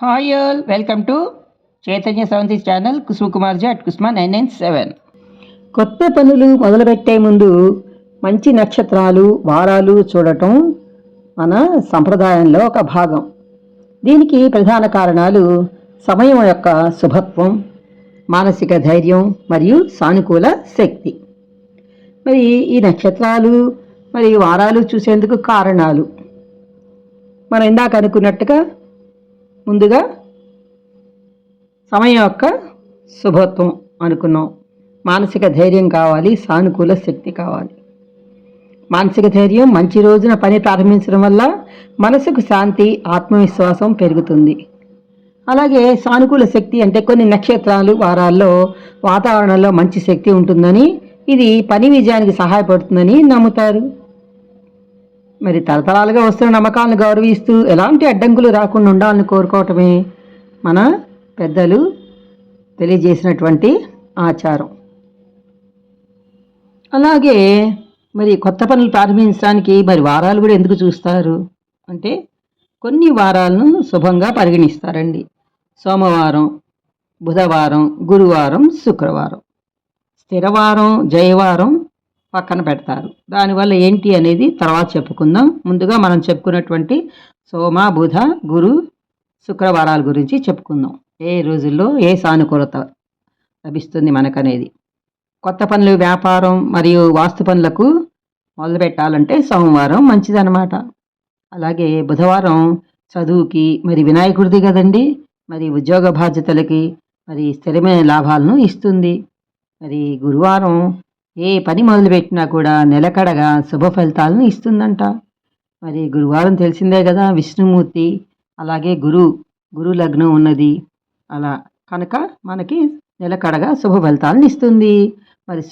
Hi all, welcome to Chaitanya Sravanthi channel కుసుమకుమార్జీ at కుస్మా 997. కొత్త పనులు మొదలుపెట్టే ముందు మంచి నక్షత్రాలు వారాలు చూడటం మన సంప్రదాయంలో ఒక భాగం. దీనికి ప్రధాన కారణాలు సమయం యొక్క శుభత్వం, మానసిక ధైర్యం మరియు సానుకూల శక్తి. మరి ఈ నక్షత్రాలు మరియు వారాలు చూసేందుకు కారణాలు మనం ఇందాక అనుకున్నట్టుగా ముందుగా సమయం యొక్క శుభత్వం అనుకున్నాం. మానసిక ధైర్యం కావాలి, సానుకూల శక్తి కావాలి. మానసిక ధైర్యం, మంచి రోజున పని ప్రారంభించడం వల్ల మనసుకు శాంతి, ఆత్మవిశ్వాసం పెరుగుతుంది. అలాగే సానుకూల శక్తి అంటే కొన్ని నక్షత్రాలు వారాల్లో వాతావరణంలో మంచి శక్తి ఉంటుందని, ఇది పని విజయానికి సహాయపడుతుందని నమ్ముతారు. మరి తరతరాలుగా వస్తున్న నమ్మకాలను గౌరవిస్తూ ఎలాంటి అడ్డంకులు రాకుండా ఉండాలని కోరుకోవటమే మన పెద్దలు తెలియజేసినటువంటి ఆచారం. అలాగే మరి కొత్త పనులు ప్రారంభించడానికి మరి వారాలు కూడా ఎందుకు చూస్తారు అంటే, కొన్ని వారాలను శుభంగా పరిగణిస్తారండి. సోమవారం, బుధవారం, గురువారం, శుక్రవారం. స్థిరవారం, జయవారం పక్కన పెడతారు. దానివల్ల ఏంటి అనేది తర్వాత చెప్పుకుందాం. ముందుగా మనం చెప్పుకున్నటువంటి సోమ, బుధ, గురు, శుక్రవారాల గురించి చెప్పుకుందాం. ఏ రోజుల్లో ఏ సానుకూలత లభిస్తుంది మనకనేది. కొత్త పనులు, వ్యాపారం మరియు వాస్తు పనులకు మొదలు పెట్టాలంటే సోమవారం మంచిదన్నమాట. అలాగే బుధవారం చదువుకి, మరి వినాయకుడిది కదండి, మరి ఉద్యోగ బాధ్యతలకి మరి స్థిరమైన లాభాలను ఇస్తుంది. మరి గురువారం ఏ పని మొదలుపెట్టినా కూడా నిలకడగా శుభ ఫలితాలను ఇస్తుందంట. మరి గురువారం తెలిసిందే కదా, విష్ణుమూర్తి, అలాగే గురు లగ్నం ఉన్నది. అలా కనుక మనకి నిలకడగా శుభ ఫలితాలను ఇస్తుంది. మరి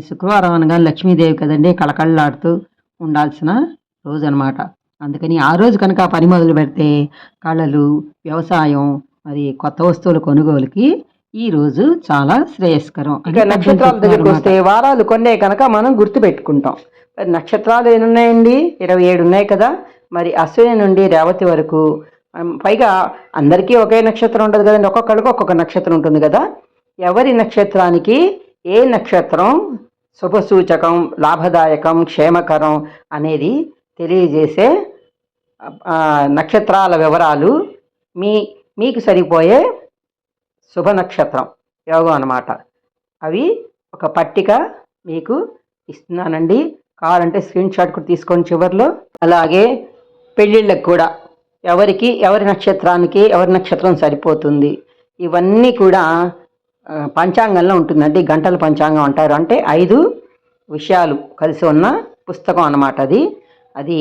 శుక్రవారం అనగా లక్ష్మీదేవి కదండి, కళకళలాడుతూ ఉండాల్సిన రోజు అనమాట. అందుకని ఆ రోజు కనుక పని మొదలు పెడితే కళలు, వ్యవసాయం, మరి కొత్త వస్తువుల కొనుగోలుకి ఈ రోజు చాలా శ్రేయస్కరం. ఇక నక్షత్రాల దగ్గరికి వస్తే వారాలు కొన్నే కనుక మనం గుర్తు పెట్టుకుంటాం. మరి నక్షత్రాలు ఎన్ని ఉన్నాయండి? 27 ఉన్నాయి కదా. మరి అశ్విని నుండి రేవతి వరకు, పైగా అందరికీ ఒకే నక్షత్రం ఉండదు కదండి, ఒక్కొక్కరికి ఒక్కొక్క నక్షత్రం ఉంటుంది కదా. ఎవరి నక్షత్రానికి ఏ నక్షత్రం శుభ సూచకం, లాభదాయకం, క్షేమకరం అనేది తెలియజేసే నక్షత్రాల వివరాలు మీకు సరిపోయే శుభ నక్షత్రం యోగం అన్నమాట. అవి ఒక పట్టిక మీకు ఇస్తున్నానండి. కావాలంటే స్క్రీన్ షాట్ కూడా తీసుకొని చివరిలో. అలాగే పెళ్ళిళ్ళకి కూడా ఎవరి నక్షత్రం సరిపోతుంది, ఇవన్నీ కూడా పంచాంగంలో ఉంటుందండి. గంటల పంచాంగం అంటారు. అంటే 5 విషయాలు కలిసి ఉన్న పుస్తకం అన్నమాట అది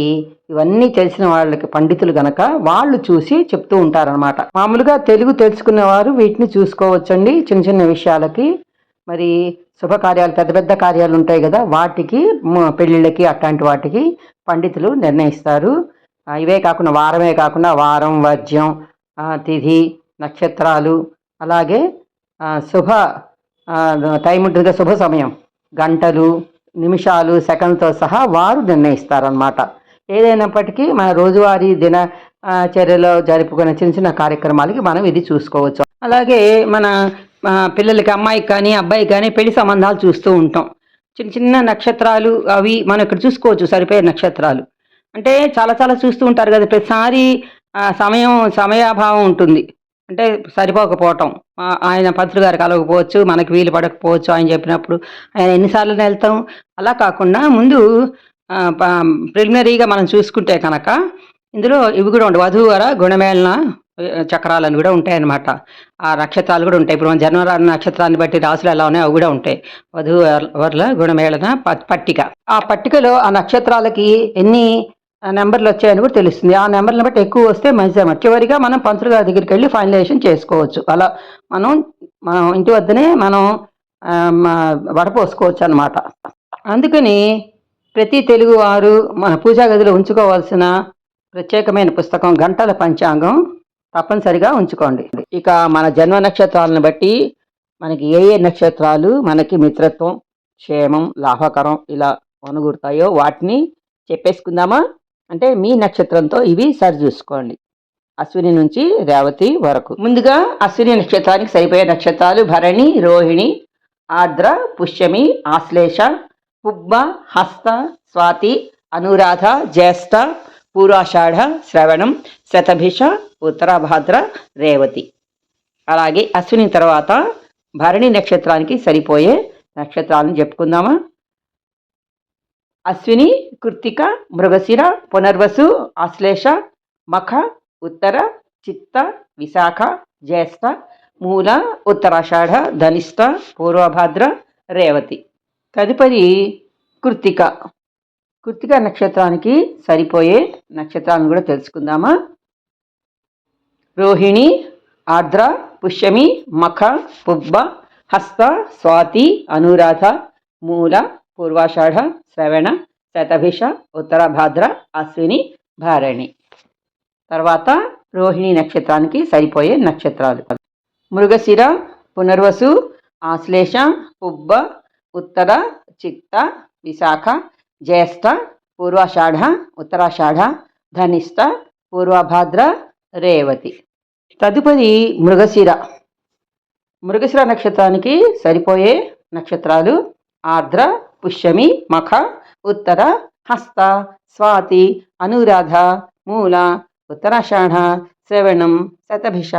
ఇవన్నీ తెలిసిన వాళ్ళకి, పండితులు గనక వాళ్ళు చూసి చెప్తూ ఉంటారనమాట. మామూలుగా తెలుగు తెలుసుకునేవారు వీటిని చూసుకోవచ్చండి. చిన్న చిన్న విషయాలకి, మరి శుభకార్యాలు, పెద్ద పెద్ద కార్యాలు ఉంటాయి కదా, వాటికి, పెళ్ళిళ్ళకి, అట్లాంటి వాటికి పండితులు నిర్ణయిస్తారు. ఇవే కాకుండా వారమే కాకుండా వారం, వర్జ్యం, తిథి, నక్షత్రాలు, అలాగే శుభ టైం ఉంటుంది, శుభ సమయం, గంటలు, నిమిషాలు, సెకండ్తో సహా వారు నిర్ణయిస్తారనమాట. ఏదైనప్పటికీ మన రోజువారీ చర్యలో జరుపుకునే చిన్న చిన్న కార్యక్రమాలకి మనం ఇది చూసుకోవచ్చు. అలాగే మన పిల్లలకి, అమ్మాయికి కానీ అబ్బాయికి కానీ పెళ్లి సంబంధాలు చూస్తూ ఉంటాం. చిన్న చిన్న నక్షత్రాలు అవి మనం ఇక్కడ చూసుకోవచ్చు, సరిపోయే నక్షత్రాలు. అంటే చాలా చాలా చూస్తూ ఉంటారు కదా, ప్రతిసారి సమయాభావం ఉంటుంది. అంటే సరిపోకపోవటం, ఆయన పంతులు గారు కలవకపోవచ్చు, మనకి వీలు పడకపోవచ్చు ఆయన చెప్పినప్పుడు. ఆయన ఎన్నిసార్లు వెళ్తాం. అలా కాకుండా ముందు ప్రిలిమినరీగా మనం చూసుకుంటే కనుక ఇందులో ఇవి కూడా ఉంటాయి. వధూవర గుణమేళన చక్రాలను కూడా ఉంటాయన్నమాట. ఆ నక్షత్రాలు కూడా ఉంటాయి. ఇప్పుడు మన జన్మ నక్షత్రాన్ని బట్టి రాసులు ఎలా ఉన్నాయో అవి కూడా ఉంటాయి. వధూవరుల గుణమేళన పట్టిక. ఆ పట్టికలో ఆ నక్షత్రాలకి ఎన్ని నెంబర్లు వచ్చాయని కూడా తెలుస్తుంది. ఆ నెంబర్లను బట్టి ఎక్కువ వస్తే మంచిదన్నమాట. చివరిగా మనం పంతులు గారి దగ్గరికి వెళ్ళి ఫైనలైజేషన్ చేసుకోవచ్చు. అలా మనం ఇంటి వద్దనే మనం వడపోసుకోవచ్చు అన్నమాట. అందుకని ప్రతి తెలుగువారు మన పూజా గదిలో ఉంచుకోవాల్సిన ప్రత్యేకమైన పుస్తకం గంటల పంచాంగం తప్పనిసరిగా ఉంచుకోండి. ఇక మన జన్మ నక్షత్రాలను బట్టి మనకి ఏ నక్షత్రాలు మనకి మిత్రత్వం, క్షేమం, లాభకరం ఇలా అనుగురుతాయో వాటిని చెప్పేసుకుందామా. అంటే మీ నక్షత్రంతో ఇవి సరి చూసుకోండి. అశ్విని నుంచి రేవతి వరకు. ముందుగా అశ్విని నక్షత్రానికి సరిపోయే నక్షత్రాలు భరణి, రోహిణి, ఆర్ద్ర, పుష్యమి, ఆశ్లేష, పుబ్బ, హస్త, స్వాతి, అనురాధ, జ్యేష్ఠ, పూర్వాషాఢ, శ్రవణం, శతభిష, ఉత్తరాభాద్ర, రేవతి. అలాగే అశ్విని తర్వాత భరణి నక్షత్రానికి సరిపోయే నక్షత్రాలను చెప్పుకుందామా. అశ్విని, కృత్తిక, మృగశిర, పునర్వసు, ఆశ్లేష, మఖ, ఉత్తర, చిత్త, విశాఖ, జ్యేష్ఠ, మూల, ఉత్తరాషాఢ, ధనిష్ట, పూర్వభాద్ర, రేవతి. తదుపరి కృత్తిక. కృత్తిక నక్షత్రానికి సరిపోయే నక్షత్రాలను కూడా తెలుసుకుందామా. రోహిణి, ఆర్ద్ర, పుష్యమి, మఖ, పుబ్బ, హస్త, స్వాతి, అనురాధ, మూల, పూర్వాషాఢ, శ్రవణ, శతభిష, ఉత్తరాభాద్ర, అశ్విని, భరణి. తర్వాత రోహిణి నక్షత్రానికి సరిపోయే నక్షత్రాలు మృగశిర, పునర్వసు, ఆశ్లేష, పుబ్బ, ఉత్తర, చిత్త, విశాఖ, జ్యేష్ఠ, పూర్వాషాఢ, ఉత్తరాషాఢ, ధనిష్ట, పూర్వభాద్ర, రేవతి. తదుపరి మృగశిర. మృగశిర నక్షత్రానికి సరిపోయే నక్షత్రాలు ఆర్ద్ర, పుష్యమి, మఖ, ఉత్తర, హస్త, స్వాతి, అనురాధ, మూల, ఉత్తరాషాఢ, శ్రవణం, శతభిష,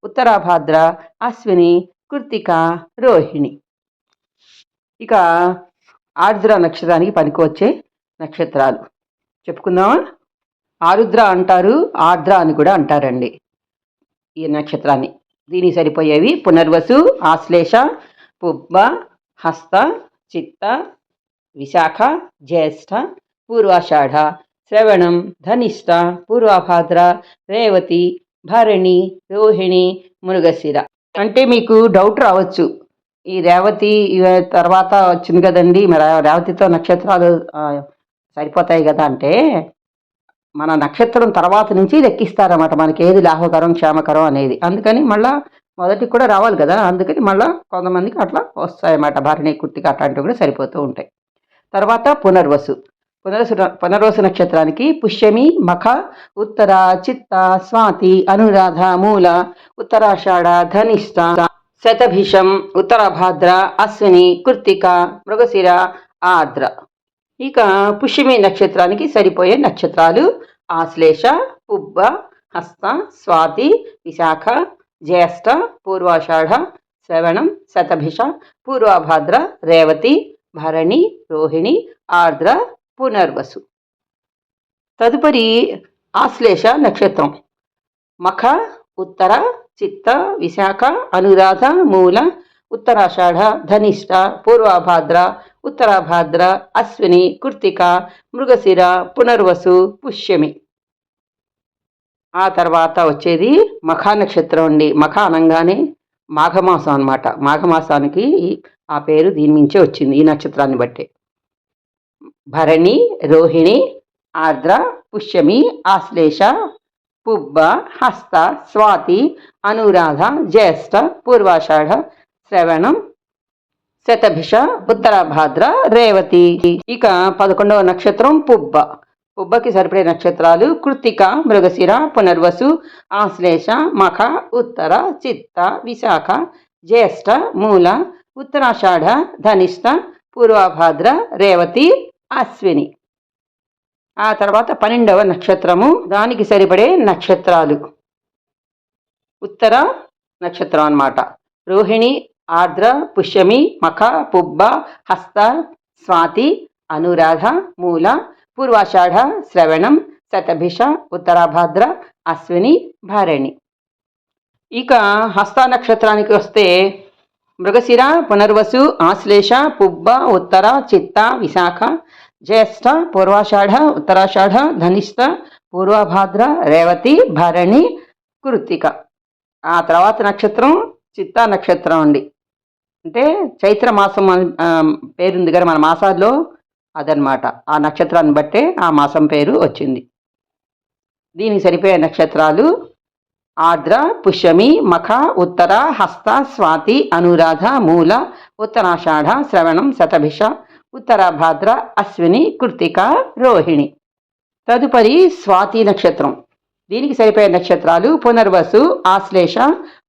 ఉత్తరాభాద్ర, అశ్విని, కృత్తిక, రోహిణి. ఇక ఆర్ద్ర నక్షత్రానికి పనికొచ్చే నక్షత్రాలు చెప్పుకుందామా. ఆరుద్ర అంటారు, ఆర్ద్ర అని కూడా అంటారండి ఈ నక్షత్రాన్ని. దీనికి సరిపోయేవి పునర్వసు, ఆశ్లేష, పుబ్బ, హస్త, చిత్త, విశాఖ, జ్యేష్ఠ, పూర్వాషాఢ, శ్రవణం, ధనిష్ట, పూర్వభాద్ర, రేవతి, భరణి, రోహిణి, మృగశిర. అంటే మీకు డౌట్ రావచ్చు, ఈ రేవతి తర్వాత వచ్చింది కదండి, మరి రేవతితో నక్షత్రాలు సరిపోతాయి కదా అంటే, మన నక్షత్రం తర్వాత నుంచి లెక్కిస్తారన్నమాట మనకి ఏది లాభకరం క్షేమకరం అనేది. అందుకని మళ్ళీ మొదటికి కూడా రావాలి కదా, అందుకని మళ్ళీ కొంతమందికి అట్లా వస్తాయన్నమాట. భరణి, కృత్తిక అట్లాంటివి కూడా సరిపోతూ ఉంటాయి. తర్వాత పునర్వసు. పునర్వసు నక్షత్రానికి పుష్యమి, మఖ, ఉత్తర, చిత్త, స్వాతి, అనురాధ, మూల, ఉత్తరాషాఢ, ధనిష్ట, శతభిషం, ఉత్తరాభాద్ర, అశ్విని, కృత్తిక, మృగశిర, ఆర్ద్ర. ఇక పుష్యమి నక్షత్రానికి సరిపోయే నక్షత్రాలు ఆశ్లేష, పుబ్బ, హస్త, స్వాతి, విశాఖ, జ్యేష్ఠ, పూర్వాషాఢ, శ్రవణం, శతభిష, పూర్వభాద్ర, రేవతి, భరణి, రోహిణి, ఆర్ద్ర, పునర్వసు. తదుపరి ఆశ్లేష నక్షత్రం మఖ, ఉత్తర, చిత్త, విశాఖ, అనురాధ, మూల, ఉత్తరాషాఢ, ధనిష్ట, పూర్వభాద్ర, ఉత్తరాభాద్ర, అశ్విని, కృత్తిక, మృగశిర, పునర్వసు, పుష్యమి. ఆ తర్వాత వచ్చేది మఖ నక్షత్రం అండి. మఖ అనగానే మాఘమాసం అన్నమాట. మాఘమాసానికి ఆ పేరు దీని నుంచే వచ్చింది, ఈ నక్షత్రాన్ని బట్టే. భరణి, రోహిణి, ఆర్ద్ర, పుష్యమి, ఆశ్లేష, పుబ్బ, హస్త, స్వాతి, అనురాధ, జ్యేష్ఠ, పూర్వాషాఢ, శ్రవణం, శతభిష, ఉత్తరాభాద్ర, రేవతి. ఇక 11వ నక్షత్రం పుబ్బ. పుబ్బకి సరిపడే నక్షత్రాలు కృత్తిక, మృగశిర, పునర్వసు, ఆశ్లేష, మఖ, ఉత్తర, చిత్త, విశాఖ, జ్యేష్ఠ, మూల, ఉత్తరాషాఢ, ధనిష్ట, పూర్వభాద్ర, రేవతి, అశ్విని. ఆ తర్వాత 12వ నక్షత్రము, దానికి సరిపడే నక్షత్రాలు ఉత్తర నక్షత్రం అన్నమాట. రోహిణి, ఆర్ద్ర, పుష్యమి, మఖ, పుబ్బ, హస్త, స్వాతి, అనురాధ, మూల, పూర్వాషాఢ, శ్రవణం, శతభిష, ఉత్తరాభాద్ర, అశ్విని, భరణి. ఇక హస్త నక్షత్రానికి వస్తే మృగశిర, పునర్వసు, ఆశ్లేష, పుబ్బ, ఉత్తర, చిత్త, విశాఖ, జ్యేష్ఠ, పూర్వాషాఢ, ఉత్తరాషాఢ, ధనిష్ట, పూర్వభాద్ర, రేవతి, భరణి, కృత్తిక. ఆ తర్వాత నక్షత్రం చిత్తా నక్షత్రం అండి. అంటే చైత్ర మాసం పేరుంది కదా మన మాసాల్లో, అదనమాట. ఆ నక్షత్రాన్ని బట్టే ఆ మాసం పేరు వచ్చింది. దీనికి సరిపోయే నక్షత్రాలు ఆర్ద్ర, పుష్యమి, మఖ, ఉత్తర, హస్త, స్వాతి, అనురాధ, మూల, ఉత్తరాషాఢ, శ్రవణం, శతభిష, ఉత్తరాభాద్ర, అశ్విని, కృత్తిక, రోహిణి. తదుపరి స్వాతి నక్షత్రం. దీనికి సరిపోయే నక్షత్రాలు పునర్వసు, ఆశ్లేష,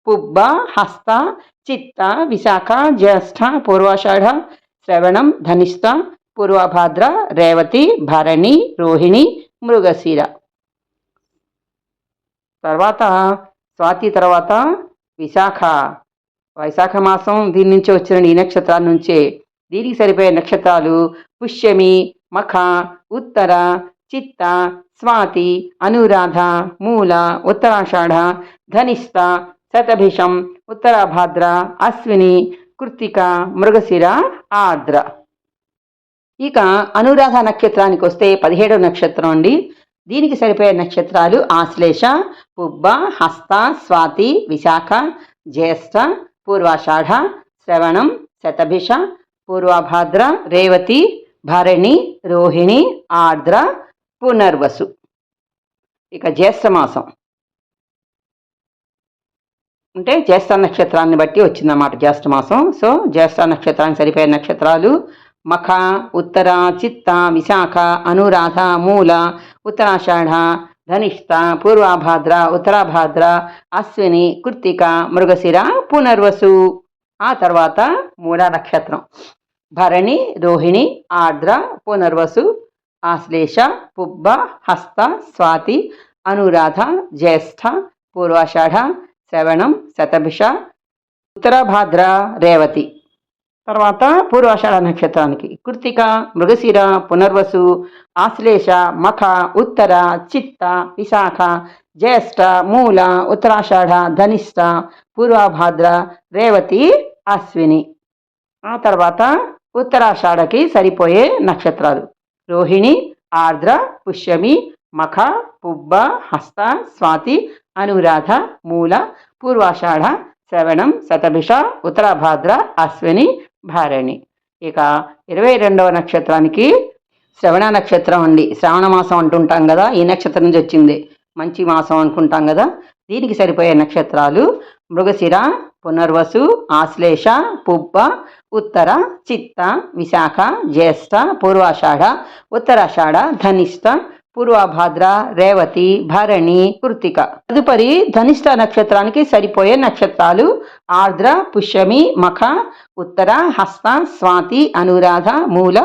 పుబ్బ, హస్త, చిత్త, విశాఖ, జ్యేష్ఠ, పూర్వాషాఢ, శ్రవణం, ధనిష్ట, పూర్వభాద్ర, రేవతి, భరణి, రోహిణి, మృగశిర. తర్వాత స్వాతి తర్వాత విశాఖ. వైశాఖ మాసం దీని నుంచి వచ్చిన ఈ నక్షత్రాల నుంచే. దీనికి సరిపోయే నక్షత్రాలు పుష్యమి, మఖ, ఉత్తర, చిత్త, స్వాతి, అనురాధ, మూల, ఉత్తరాషాఢ, ధనిష్ట, శతభిషం, ఉత్తరాభాద్ర, అశ్విని, కృత్తిక, మృగశిర, ఆర్ద్ర. ఇక అనురాధ నక్షత్రానికి వస్తే 17వ నక్షత్రం అండి. దీనికి సరిపోయే నక్షత్రాలు ఆశ్లేష, పుబ్బ, హస్త, స్వాతి, విశాఖ, జ్యేష్ఠ, పూర్వాషాఢ, శ్రవణం, శతభిష, పూర్వభాద్ర, రేవతి, భరణి, రోహిణి, ఆర్ద్ర, పునర్వసు. ఇక జ్యేష్ఠ మాసం అంటే జ్యేష్ఠ నక్షత్రాన్ని బట్టి వచ్చిందన్నమాట జ్యేష్ఠ మాసం. సో జ్యేష్ఠ నక్షత్రానికి సరిపోయే నక్షత్రాలు మఖ, ఉత్తర, చిత్త, విశాఖ, అనురాధ, మూల, ఉత్తరాషాఢ, ధనిష్ట, పూర్వభాద్ర, ఉత్తరాభాద్ర, అశ్విని, కృత్తిక, మృగశిర, పునర్వసు. ఆ తర్వాత మూల నక్షత్రం భరణి, రోహిణి, ఆర్ద్ర, పునర్వసు, ఆశ్లేష, పుబ్బ, హస్త, స్వాతి, అనురాధ, జ్యేష్ఠ, పూర్వాషాఢ, శ్రవణం, శతభిష, ఉత్తరాభాద్ర, రేవతి. తర్వాత పూర్వాషాఢ నక్షత్రానికి కృత్తిక, మృగశిర, పునర్వసు, ఆశ్లేష, మఖ, ఉత్తర, చిత్త, విశాఖ, జ్యేష్ఠ, మూల, ఉత్తరాషాఢ, ధనిష్ట, పూర్వభాద్ర, రేవతి, అశ్విని. ఆ తర్వాత ఉత్తరాషాఢకి సరిపోయే నక్షత్రాలు రోహిణి, ఆర్ద్ర, పుష్యమి, మఖ, పుబ్బ, హస్త, స్వాతి, అనురాధ, మూల, పూర్వాషాఢ, శ్రవణం, శతభిష, ఉత్తరాభాద్ర, అశ్విని, భరణి. ఇక 22వ నక్షత్రానికి శ్రవణ నక్షత్రం అండి. శ్రావణ మాసం అంటుంటాం కదా, ఈ నక్షత్రం నుంచి వచ్చింది. మంచి మాసం అనుకుంటాం కదా. దీనికి సరిపోయే నక్షత్రాలు మృగశిర, పునర్వసు, ఆశ్లేష, పుబ్బ, ఉత్తర, చిత్త, విశాఖ, జ్యేష్ఠ, పూర్వాషాఢ, ఉత్తరాషాఢ, ధనిష్ట, పూర్వభాద్ర, రేవతి, భరణి, కృత్తిక. తదుపరి ధనిష్ట నక్షత్రానికి సరిపోయే నక్షత్రాలు ఆర్ద్ర, పుష్యమి, మఖ, ఉత్తర, హస్త, స్వాతి, అనురాధ, మూల,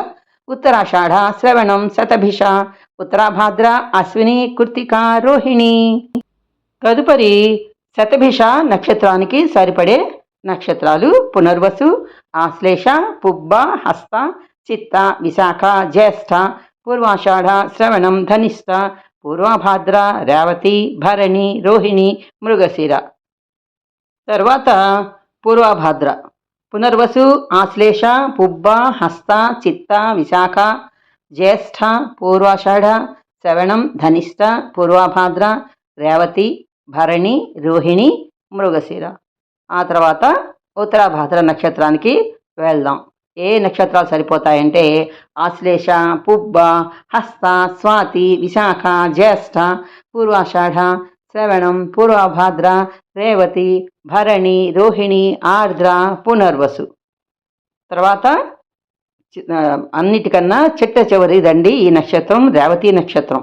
ఉత్తరాషాఢ, శ్రవణం, శతభిష, ఉత్తరాభాద్ర, అశ్విని, కృత్తిక, రోహిణి. తదుపరి శతభిష నక్షత్రానికి సరిపడే నక్షత్రాలు పునర్వసు, ఆశ్లేష, పుబ్బ, హస్త, చిత్త, విశాఖ, జ్యేష్ఠ, పూర్వాషాఢ, శ్రవణం, ధనిష్ట, పూర్వభాద్ర, రేవతి, భరణి, రోహిణి, మృగశిర. తర్వాత పూర్వభాద్ర పునర్వసు, ఆశ్లేష, పుబ్బ, హస్త, చిత్త, విశాఖ, జ్యేష్ఠ, పూర్వాషాఢ, శ్రవణం, ధనిష్ట, పూర్వభాద్ర, రేవతి, భరణి, రోహిణి, మృగశిర. ఆ తర్వాత ఉత్తరాభాద్ర నక్షత్రానికి వెళ్దాం. ఏ నక్షత్రాలు సరిపోతాయంటే ఆశ్లేష, పుబ్బ, హస్త, స్వాతి, విశాఖ, జ్యేష్ఠ, పూర్వాషాఢ, శ్రవణం, పూర్వభాద్ర, రేవతి, భరణి, రోహిణి, ఆర్ద్ర, పునర్వసు. తర్వాత అన్నిటికన్నా చిట్ట చివరిదండి ఈ నక్షత్రం రేవతి నక్షత్రం.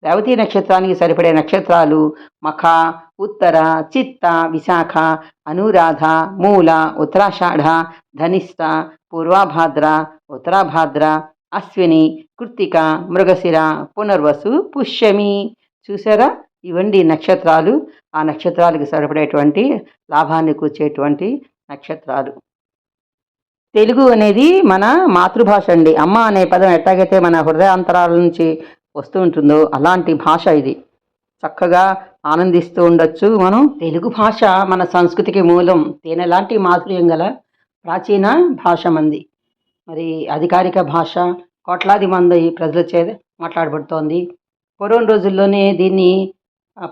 రేవతి నక్షత్రానికి సరిపడే నక్షత్రాలు మఖ, ఉత్తర, చిత్త, విశాఖ, అనురాధ, మూల, ఉత్తరాషాఢ, ధనిష్ట, పూర్వభాద్ర, ఉత్తరాభాద్ర, అశ్విని, కృత్తిక, మృగశిర, పునర్వసు, పుష్యమి. చూసారా, ఇవండి నక్షత్రాలు. ఆ నక్షత్రాలకు సరిపడేటువంటి లాభాన్ని కూర్చేటువంటి నక్షత్రాలు. తెలుగు అనేది మన మాతృభాష అండి. అమ్మ అనే పదం ఎట్లాగైతే మన హృదయాంతరాల నుంచి వస్తూ ఉంటుందో అలాంటి భాష ఇది. చక్కగా ఆనందిస్తూ ఉండొచ్చు మనం. తెలుగు భాష మన సంస్కృతికి మూలం. తేనెలాంటి మాధుర్యం గల ప్రాచీన భాష మంది. మరి అధికారిక భాష కోట్లాది మంది ప్రజల చేత మాట్లాడబడుతోంది. పూర్వం రోజుల్లోనే దీన్ని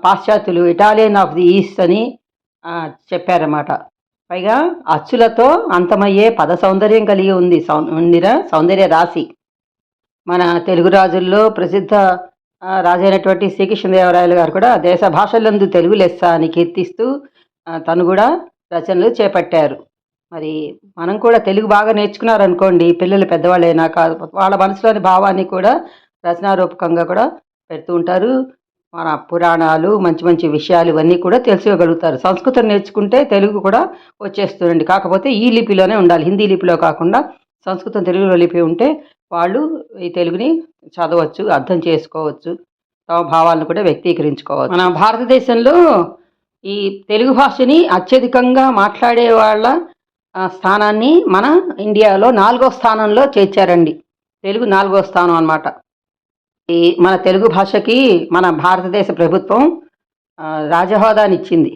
పాశ్చాత్యులు ఇటాలియన్ ఆఫ్ ది ఈస్ట్ అని చెప్పారన్నమాట. పైగా అచ్చులతో అంతమయ్యే పద సౌందర్యం కలిగి ఉంది సౌందర్య రాశి. మన తెలుగు రాజుల్లో ప్రసిద్ధ రాజైనటువంటి శ్రీకృష్ణదేవరాయలు గారు కూడా దేశ భాషలందు తెలుగు లెస్స అని కీర్తిస్తూ తను కూడా రచనలు చేపట్టారు. మరి మనం కూడా తెలుగు బాగా నేర్చుకున్నారనుకోండి, పిల్లలు పెద్దవాళ్ళైనా కాదు వాళ్ళ మనసులోని భావాన్ని కూడా రచనారూపకంగా కూడా పెడుతూ ఉంటారు. మన పురాణాలు మంచి మంచి విషయాలు ఇవన్నీ కూడా తెలుసుకోగలుగుతారు. సంస్కృతం నేర్చుకుంటే తెలుగు కూడా వచ్చేస్తుందండి. కాకపోతే ఈ లిపిలోనే ఉండాలి, హిందీ లిపిలో కాకుండా సంస్కృతం తెలుగులో లిపి ఉంటే వాళ్ళు ఈ తెలుగుని చదవచ్చు, అర్థం చేసుకోవచ్చు, తమ భావాలను కూడా వ్యక్తీకరించుకోవచ్చు. మన భారతదేశంలో ఈ తెలుగు భాషని అత్యధికంగా మాట్లాడే వాళ్ళ స్థానాన్ని మన ఇండియాలో 4వ స్థానంలో చేర్చారండి. తెలుగు 4వ స్థానం అన్నమాట. ఈ మన తెలుగు భాషకి మన భారతదేశ ప్రభుత్వం రాజహోదానిచ్చింది.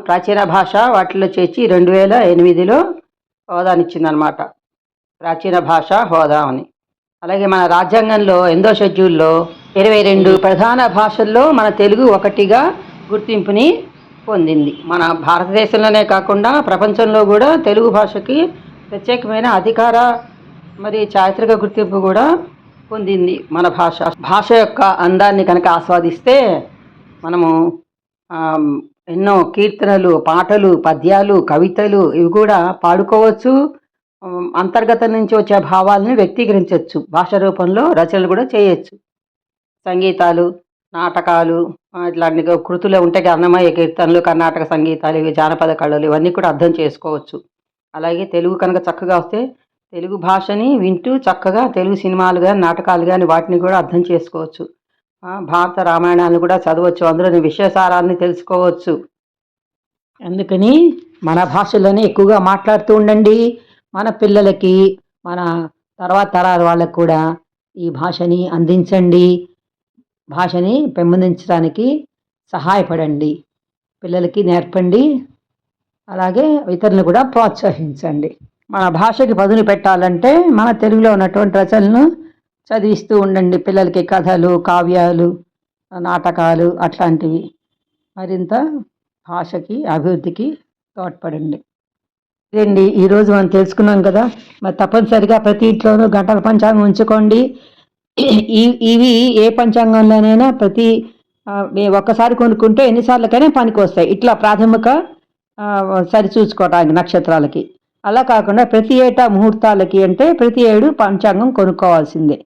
ప్రాచీన భాష వాటిలో చేర్చి 2008లో హోదానిచ్చిందనమాట, ప్రాచీన భాష హోదా అని. అలాగే మన రాజ్యాంగంలో 8వ షెడ్యూల్లో 22 ప్రధాన భాషల్లో మన తెలుగు ఒకటిగా గుర్తింపుని పొందింది. మన భారతదేశంలోనే కాకుండా ప్రపంచంలో కూడా తెలుగు భాషకి ప్రత్యేకమైన అధికార మరి చారిత్రక గుర్తింపు కూడా పొందింది మన భాష. భాష యొక్క అందాన్ని కనుక ఆస్వాదిస్తే మనము ఎన్నో కీర్తనలు, పాటలు, పద్యాలు, కవితలు ఇవి కూడా పాడుకోవచ్చు. అంతర్గతం నుంచి వచ్చే భావాలను వ్యక్తీకరించవచ్చు. భాష రూపంలో రచనలు కూడా చేయొచ్చు. సంగీతాలు, నాటకాలు, ఇట్లాంటి కృతులు ఉంటాయి, అన్నమయ్య కీర్తనలు, కర్ణాటక సంగీతాలు, ఇవి జానపద కళలు, ఇవన్నీ కూడా అర్థం చేసుకోవచ్చు. అలాగే తెలుగు కనుక చక్కగా వస్తే తెలుగు భాషని వింటూ చక్కగా తెలుగు సినిమాలు కానీ నాటకాలు కానీ వాటిని కూడా అర్థం చేసుకోవచ్చు. భారత రామాయణాలను కూడా చదవచ్చు, అందులోని విషయసారాన్ని తెలుసుకోవచ్చు. అందుకని మన భాషలోనే ఎక్కువగా మాట్లాడుతూ ఉండండి. మన పిల్లలకి, మన తర్వాత తరాల వాళ్ళకు కూడా ఈ భాషని అందించండి. భాషని పెంపొందించడానికి సహాయపడండి, పిల్లలకి నేర్పండి, అలాగే ఇతరులను కూడా ప్రోత్సహించండి. మన భాషకి పదును పెట్టాలంటే మన తెలుగులో ఉన్నటువంటి రచనలను చదివిస్తూ ఉండండి పిల్లలకి. కథలు, కావ్యాలు, నాటకాలు అట్లాంటివి మరింత భాషకి అభివృద్ధికి తోడ్పడండి. ఇదండి ఈరోజు మనం తెలుసుకున్నాం కదా. మరి తప్పనిసరిగా ప్రతి ఇంట్లోనూ గంటల పంచాంగం ఉంచుకోండి. ఇవి ఏ పంచాంగంలోనైనా ప్రతి ఒక్కసారి కొనుక్కుంటే ఎన్నిసార్లకైనా పనికి వస్తాయి. ఇట్లా ప్రాథమిక సరి చూసుకోవడానికి నక్షత్రాలకి. అలా కాకుండా ప్రతి ఏటా ముహూర్తాలకి అంటే ప్రతి ఏడు పంచాంగం కొనుక్కోవాల్సిందే.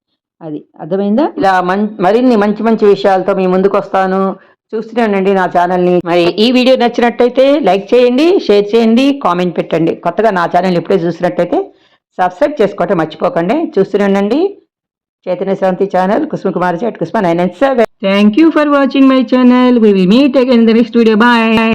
అది అర్థమైందా? ఇలా మరిన్ని మంచి మంచి విషయాలతో మీ ముందుకు వస్తాను. చూస్తూనే ఉండండి నా ఛానల్ని. మరి ఈ వీడియో నచ్చినట్టయితే లైక్ చేయండి, షేర్ చేయండి, కామెంట్ పెట్టండి. కొత్తగా నా ఛానల్ ఇప్పుడే చూసినట్టయితే సబ్స్క్రైబ్ చేసుకోవటం మర్చిపోకండి. చూస్తూనే ఉండండి చైతన్య శాంతి channel, కుసుమ997. Thank you for watching my channel. We will meet again in the next video. Bye.